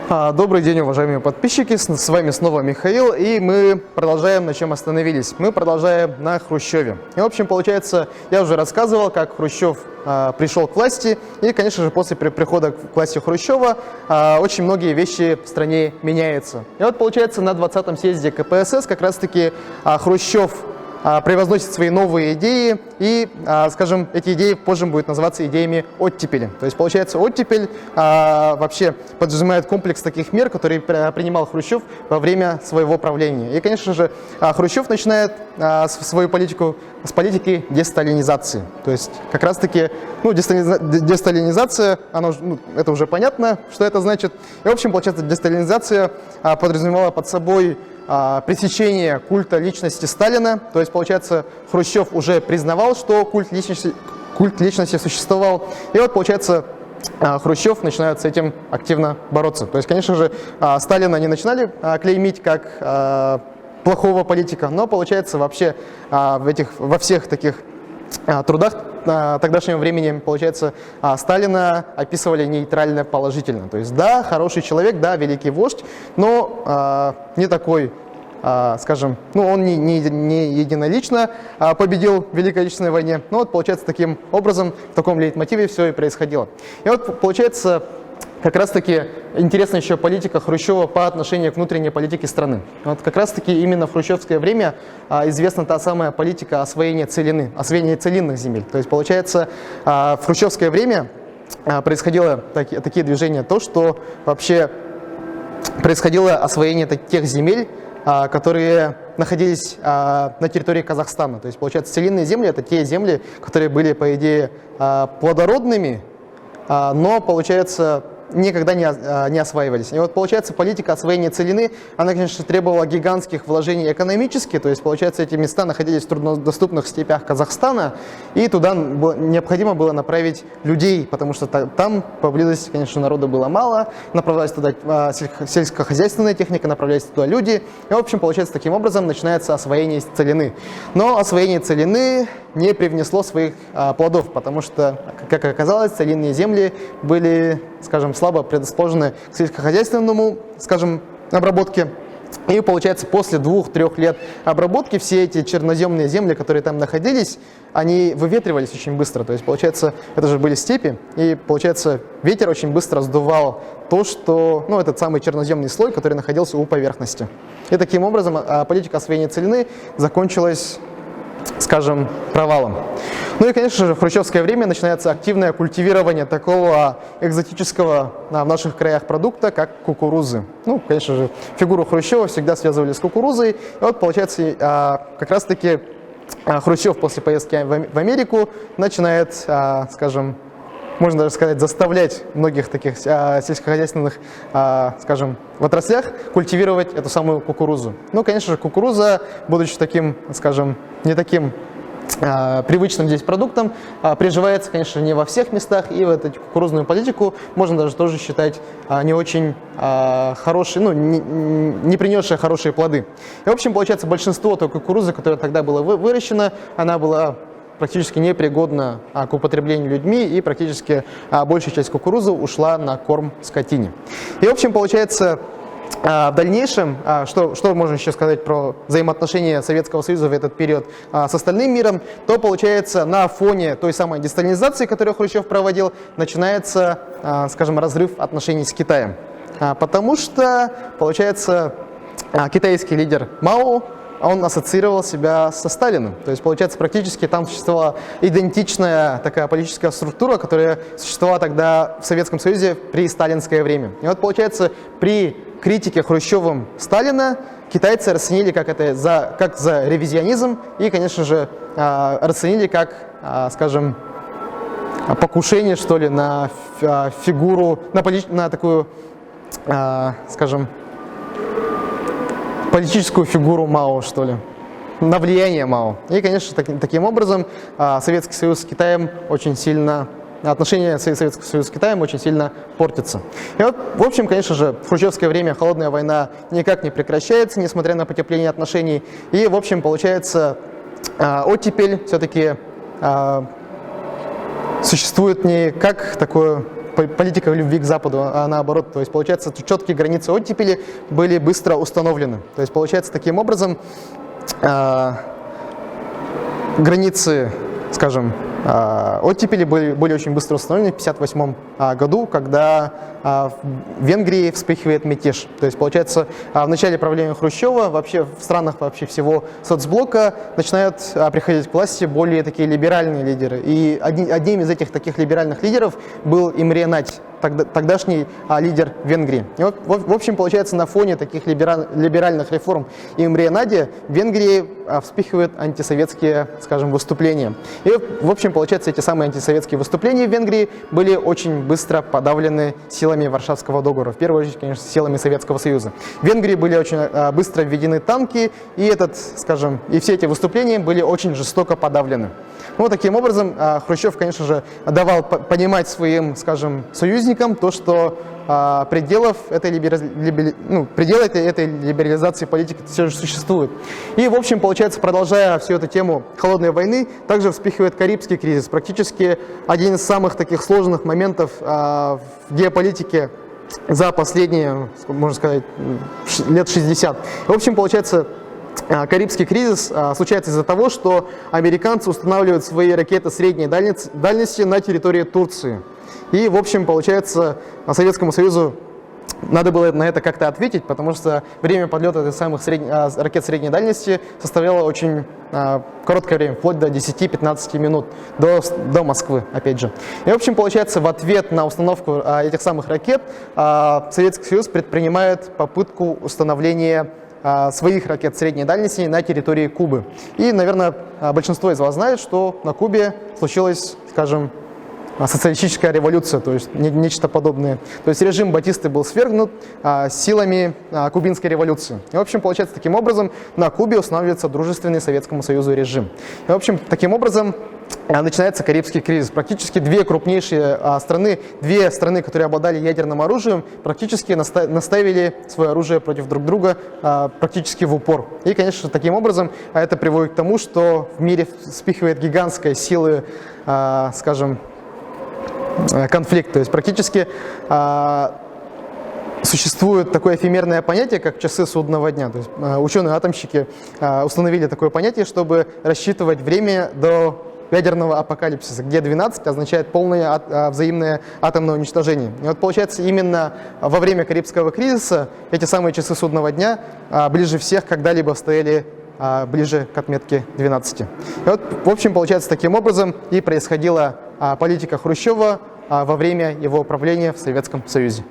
Добрый день, уважаемые подписчики, с вами снова Михаил, и мы продолжаем, на чем остановились. Мы продолжаем на Хрущеве. И, в общем, получается, я уже рассказывал, как Хрущев пришел к власти, и, конечно же, после прихода к власти Хрущева очень многие вещи в стране меняются. И вот, получается, на 20-м съезде КПСС как раз-таки Хрущев превозносит свои новые идеи, и, скажем, эти идеи позже будут называться идеями оттепели. То есть, получается, оттепель вообще подразумевает комплекс таких мер, которые принимал Хрущев во время своего правления. И, конечно же, Хрущев начинает свою политику с политики десталинизации. То есть, как раз-таки, десталинизация, это уже понятно, что это значит. И, в общем, получается, десталинизация подразумевала под собой пресечение культа личности Сталина. То есть, получается, Хрущев уже признавал, что культ личности существовал. И вот, получается, Хрущев начинает с этим активно бороться. То есть, конечно же, Сталина не начинали клеймить как плохого политика, но, получается, вообще во всех таких трудах тогдашнего времени, получается, Сталина описывали нейтрально положительно. То есть, да, хороший человек, да, великий вождь, но не такой, скажем, он не единолично победил в Великой Отечественной войне. Но вот, получается, таким образом, в таком лейтмотиве все и происходило. И вот, получается, как раз-таки интересна еще политика Хрущева по отношению к внутренней политике страны. Вот как раз-таки именно в хрущевское время известна та самая политика освоения целинных земель. То есть, получается, в хрущевское время происходило такие движения, то, что вообще происходило освоение тех земель, которые находились на территории Казахстана. То есть, получается, целинные земли – это те земли, которые были, по идее, плодородными, но, получается, никогда не осваивались. И вот, получается, политика освоения целины, она, конечно, требовала гигантских вложений экономически, то есть, получается, эти места находились в труднодоступных степях Казахстана, и туда необходимо было направить людей, потому что там поблизости, конечно, народа было мало, направлялась туда сельскохозяйственная техника, направлялись туда люди, и, в общем, получается, таким образом начинается освоение целины. Но освоение целины не привнесло своих плодов, потому что, как оказалось, целинные земли были, скажем, слабо предрасположены к сельскохозяйственному, скажем, обработке. И, получается, после 2-3 лет обработки все эти черноземные земли, которые там находились, они выветривались очень быстро. То есть, получается, это же были степи, и, получается, ветер очень быстро сдувал то, что, этот самый черноземный слой, который находился у поверхности. И таким образом политика освоения целины закончилась, скажем, провалом. Ну и, конечно же, в хрущевское время начинается активное культивирование такого экзотического в наших краях продукта, как кукурузы. Конечно же, фигуру Хрущева всегда связывали с кукурузой. И вот, получается, как раз-таки Хрущев после поездки в Америку начинает, скажем, можно даже сказать, заставлять многих таких сельскохозяйственных, скажем, в отраслях культивировать эту самую кукурузу. Конечно же, кукуруза, будучи таким, скажем, не таким привычным здесь продуктом, приживается, конечно, не во всех местах, и в эту кукурузную политику можно даже тоже считать не очень хорошей, не принесшей хорошие плоды. И, в общем, получается, большинство той кукурузы, которая тогда была выращена, она была практически непригодна к употреблению людьми, и практически большая часть кукурузы ушла на корм скотине. И, в общем, получается, в дальнейшем, что можно еще сказать про взаимоотношения Советского Союза в этот период с остальным миром, то, получается, на фоне той самой десталинизации, которую Хрущев проводил, начинается, скажем, разрыв отношений с Китаем. Потому что, получается, китайский лидер Мао, он ассоциировал себя со Сталиным. То есть, получается, практически там существовала идентичная такая политическая структура, которая существовала тогда в Советском Союзе при сталинское время. И вот, получается, при критике Хрущевым Сталина китайцы расценили как за ревизионизм и, конечно же, расценили как, скажем, покушение, что ли, на фигуру, на такую, скажем, политическую фигуру Мао, что ли, на влияние Мао. И, конечно, таким образом Советский Союз с Китаем очень сильно, отношения Советского Союза с Китаем очень сильно портятся. И вот, в общем, конечно же, в хрущевское время холодная война никак не прекращается, несмотря на потепление отношений. И, в общем, получается, оттепель все-таки существует не как такое политика любви к Западу, а наоборот. То есть, получается, четкие границы оттепели были быстро установлены. То есть, получается, таким образом границы, скажем, оттепели были очень быстро установлены в 1958 году, когда в Венгрии вспыхивает мятеж. То есть, получается, в начале правления Хрущева вообще в странах вообще всего соцблока начинают приходить к власти более такие либеральные лидеры. И одним из этих таких либеральных лидеров был Имре Надь, тогдашний лидер Венгрии. И вот, в общем, получается, на фоне таких либеральных реформ Имре Надя в Венгрии вспыхивают антисоветские, скажем, выступления. И, в общем, получается, эти самые антисоветские выступления в Венгрии были очень быстро подавлены силами Варшавского договора, в первую очередь, конечно, силами Советского Союза. В Венгрии были очень быстро введены танки, и все эти выступления были очень жестоко подавлены. Ну, таким образом, Хрущев, конечно же, давал понимать своим, скажем, союзникам то, что пределы этой либерализации политики все же существуют. И, в общем, получается, продолжая всю эту тему холодной войны, также вспыхивает Карибский кризис. Практически один из самых таких сложных моментов в геополитике за последние, можно сказать, лет 60. В общем, получается, Карибский кризис случается из-за того, что американцы устанавливают свои ракеты средней дальности на территории Турции. И, в общем, получается, Советскому Союзу надо было на это как-то ответить, потому что время подлета этих самых ракет средней дальности составляло очень короткое время, вплоть до 10-15 минут, до Москвы, опять же. И, в общем, получается, в ответ на установку этих самых ракет Советский Союз предпринимает попытку установления своих ракет средней дальности на территории Кубы. И, наверное, большинство из вас знает, что на Кубе случилась, скажем, социалистическая революция, то есть нечто подобное. То есть режим Батисты был свергнут силами кубинской революции. И, в общем, получается, таким образом на Кубе устанавливается дружественный Советскому Союзу режим. И, в общем, таким образом начинается Карибский кризис. Практически две крупнейшие страны, которые обладали ядерным оружием, практически наставили свое оружие против друг друга практически в упор. И, конечно, таким образом это приводит к тому, что в мире вспыхивает гигантская сила, скажем, конфликт. То есть практически существует такое эфемерное понятие, как часы судного дня. То есть ученые-атомщики установили такое понятие, чтобы рассчитывать время до ядерного апокалипсиса, где 12 означает полное взаимное атомное уничтожение. И вот получается, именно во время Карибского кризиса эти самые часы судного дня ближе всех когда-либо стояли ближе к отметке 12. И вот, в общем, получается, таким образом и происходила политика Хрущева во время его правления в Советском Союзе.